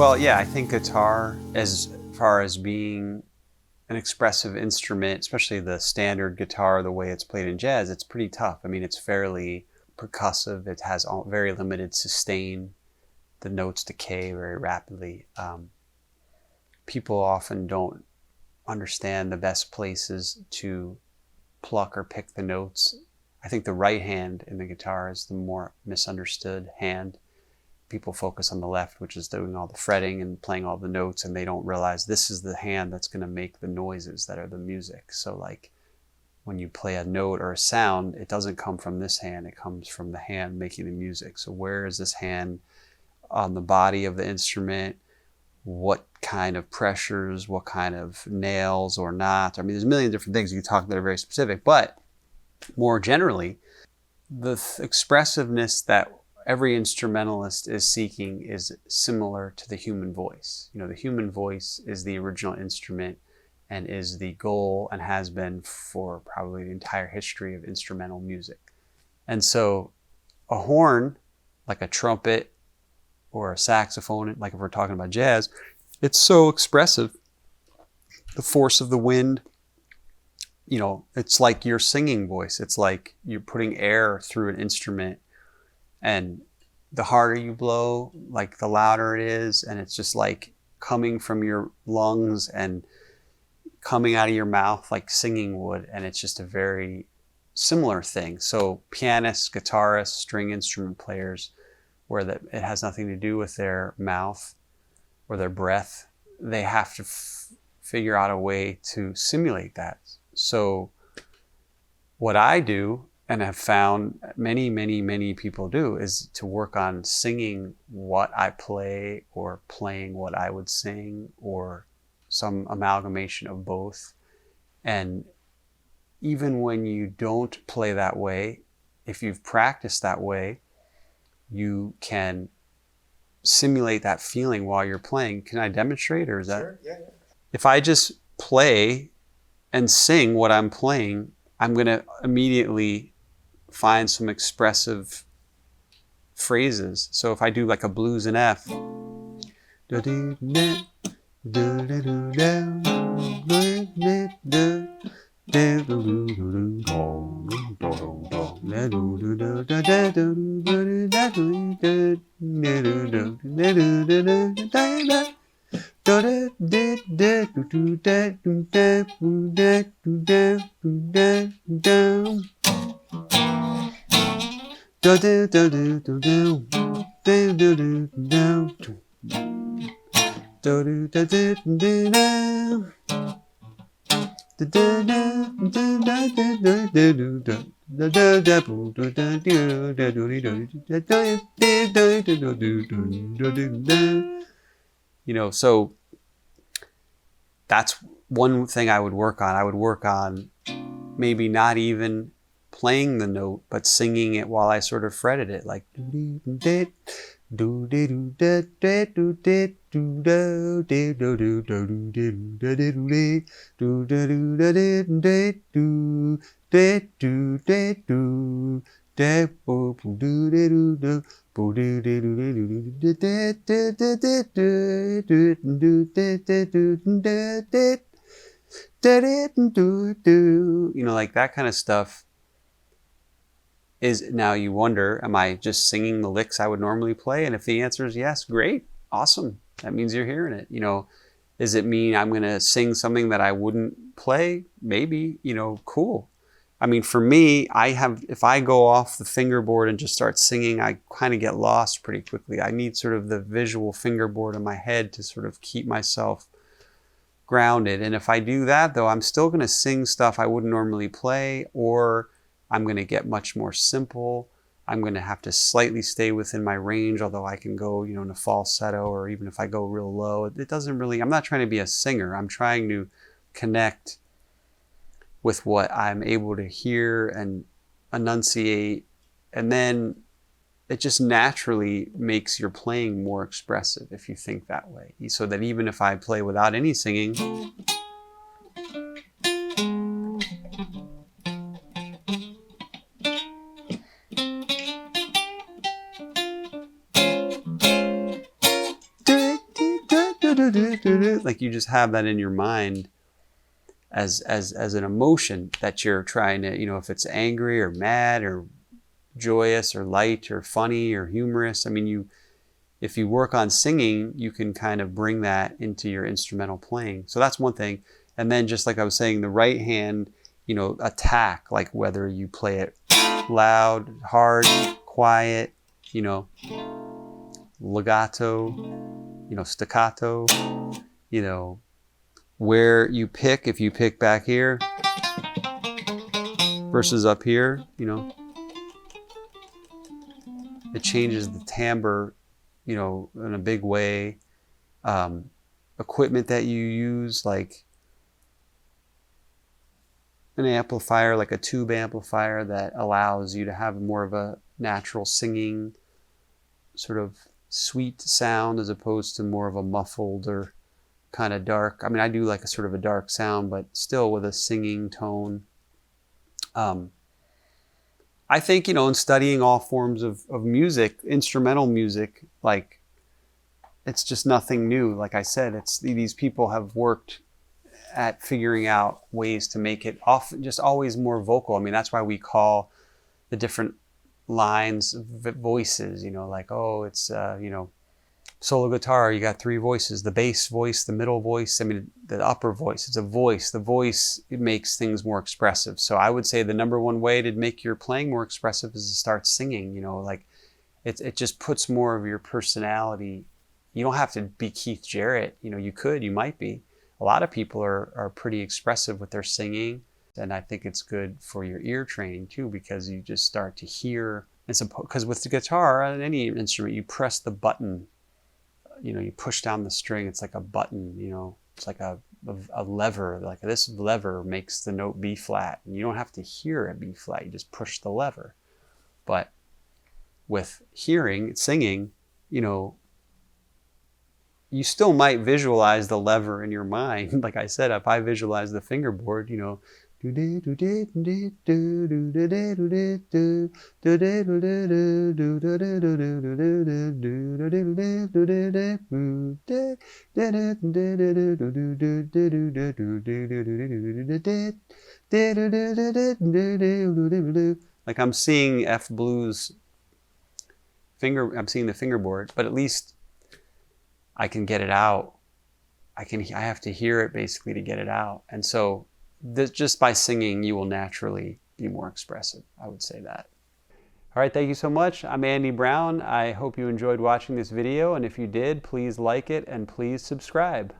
Well, yeah, I think guitar, as far as being an expressive instrument, especially the standard guitar, the way it's played in jazz, it's pretty tough. I mean, it's fairly percussive. It has very limited sustain. The notes decay very rapidly. People often don't understand the best places to pluck or pick the notes. I think the right hand in the guitar is the more misunderstood hand. People focus on the left, which is doing all the fretting and playing all the notes, and they don't realize this is the hand that's going to make the noises that are the music. So like when you play a note or a sound, it doesn't come from this hand, it comes from the hand making the music. So where is this hand on the body of the instrument? What kind of pressures, what kind of nails or not? I mean, there's a million different things you can talk that are very specific, but more generally, the expressiveness that every instrumentalist is seeking is similar to the human voice. You know, the human voice is the original instrument and is the goal and has been for probably the entire history of instrumental music. And so a horn, like a trumpet or a saxophone, like if we're talking about jazz, it's so expressive. The force of the wind, you know, it's like your singing voice. It's like you're putting air through an instrument. And the harder you blow, like the louder it is. And it's just like coming from your lungs and coming out of your mouth like singing would. And it's just a very similar thing. So pianists, guitarists, string instrument players, where it has nothing to do with their mouth or their breath, they have to figure out a way to simulate that. So what I do, and have found many people do, is to work on singing what I play or playing what I would sing or some amalgamation of both. And even when you don't play that way, if you've practiced that way, you can simulate that feeling while you're playing. Can I demonstrate, or is that? Sure, yeah. If I just play and sing what I'm playing, I'm going to immediately find some expressive phrases. So if I do like a blues in F, you know, so that's one thing I would work on. I would work on maybe not even playing the note, but singing it while I sort of fretted it, like you know, like that kind of stuff. Is now you wonder, am I just singing the licks I would normally play? And if the answer is yes, great, awesome. That means you're hearing it. You know, does it mean I'm going to sing something that I wouldn't play? Maybe, you know, cool. I mean, for me, if I go off the fingerboard and just start singing, I kind of get lost pretty quickly. I need sort of the visual fingerboard in my head to sort of keep myself grounded. And if I do that, though, I'm still going to sing stuff I wouldn't normally play, or I'm going to get much more simple. I'm going to have to slightly stay within my range, although I can go, you know, in a falsetto, or even if I go real low, it doesn't really, I'm not trying to be a singer. I'm trying to connect with what I'm able to hear and enunciate. And then it just naturally makes your playing more expressive if you think that way. So that even if I play without any singing, like you just have that in your mind as an emotion that you're trying to, if it's angry or mad or joyous or light or funny or humorous. I mean, if you work on singing, you can kind of bring that into your instrumental playing. So that's one thing. And then just like I was saying, the right hand, attack, like whether you play it loud, hard, quiet, legato, staccato, where you pick, if you pick back here versus up here, it changes the timbre, in a big way. Equipment that you use, like an amplifier, like a tube amplifier that allows you to have more of a natural singing sort of sweet sound as opposed to more of a muffled or kind of dark. I mean, I do like a sort of a dark sound, but still with a singing tone. I think, in studying all forms of music, instrumental music, like it's just nothing new. Like I said, these people have worked at figuring out ways to make it often just always more vocal. I mean, that's why we call the different lines voices, like, oh, it's, solo guitar, you got 3 voices, the bass voice, the middle voice, I mean, the upper voice. It's a voice. The voice, it makes things more expressive. So I would say the number one way to make your playing more expressive is to start singing, like it just puts more of your personality. You don't have to be Keith Jarrett, you might be. A lot of people are pretty expressive with their singing. And I think it's good for your ear training too, because you just start to hear. Because with the guitar, on any instrument, you press the button. You push down the string, it's like a button, it's like a lever, like this lever makes the note B flat, and you don't have to hear a B flat, you just push the lever. But with singing, you still might visualize the lever in your mind. Like I said, if I visualize the fingerboard, like I'm seeing F blues I'm seeing the fingerboard, but at least I can get it out. I have to hear it basically to get it out. And so just by singing, you will naturally be more expressive. I would say that. All right, thank you so much. I'm Andy Brown. I hope you enjoyed watching this video, and if you did, please like it and please subscribe.